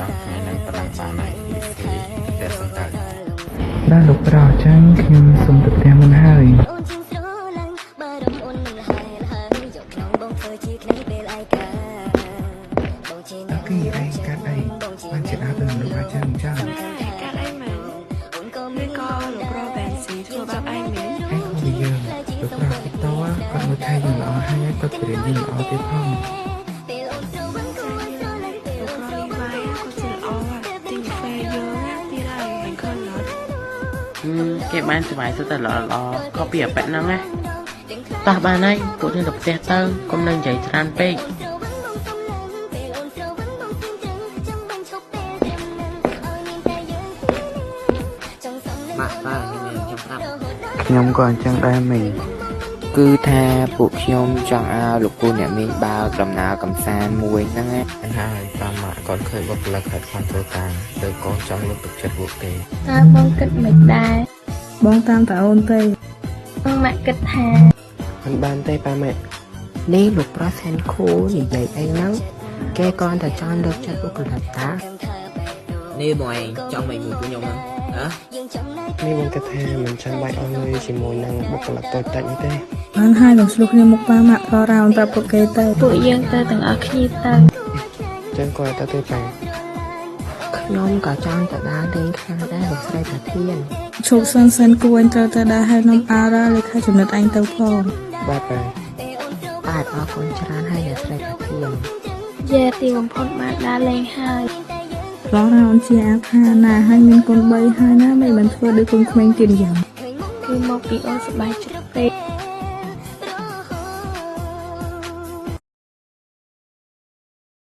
ចាំថ្ងៃនឹងប្រឡាំងបានហើយពីស្រីតែសន្តើដល់លោកប្រោចឹងខ្ញុំសូមទៅផ្ទះមុនហើយតាគីអីកាត់អីបានជាដល់ទៅលោកប្រោចឹងចឹងកាត់អីមែនឬក៏លោកប្រោបែនស៊ីធ្វើបាបឯងមែនឯងខំនិយាយលោកប្រោតតគាត់មើលថៃយើងល្អហើយគាត់ព្រៀនយើងល្អទៀតផងគេបានសុបាយសុទ្ធតែល្អក៏ពីបែបហ្នឹងណាតោះបានហើយពួកយើងទៅផ្ទះទៅកុំនឹងនិយាយច្រើនពេកម៉ាក់ប៉ាខ្ញុំប្រាប់ខ្ញុំក៏អញ្ចឹងដែរមីគឺថាពួកខ្ញុំចង់ឲ្យលោកពូអ្នកមីងបើកដំណើរកំសាន្តមួយហ្នឹងណាហើយតាមម៉ាក់គាត់ឃើញបុគ្គលិកខិតខំធ្វើការទៅកូនចង់លើកទឹកចិត្តពួកគេតើបងគិតមិនដែរបងតាមតើអូនទេបងម៉ាក់គិតថាមិនបានទេប៉ាម៉ាក់នេះលោកប្រុសសែនខូនិយាយអីហ្នឹងគេគ្រាន់តែចង់លើកចិត្តបុគ្គលិកតានេះបងឯងចង់មិនមួយពួកខ្ញុំហ្នឹងនេះបងគិតថាមិនចាំបាច់អស់លុយជាមួយនឹងបុគ្គលិកតូចតាចនេះទេបានហើយលោកស្លុះគ្នាមុខប៉ាម៉ាក់ក៏រោនប្រាប់ពួកគេទៅពួកយើងទៅទាំងអស់គ្នាទៅចឹងគាត់ទៅប៉ាខ្ញុំក៏ចង់ទៅដើរលេងខាងដែរលោកស្រីតាធានឈប់សិនគួរឯងត្រូវទៅដើរឲ្យនំអារ៉ាលេខាចំណិតឯងទៅផងបាទប៉ាបាទអរគុណច្រើនហើយអ្នកស្រីតាធានយ៉ាទីបំផុតបានដើរលេងហើយឡងអូនជាអាខាណាហើយមានកូន3ហើយណាមិនបានធ្វើដូចកូនក្មេងទៀតយ៉ាងគឺមកពីអូនសប្បាយចិត្តពេក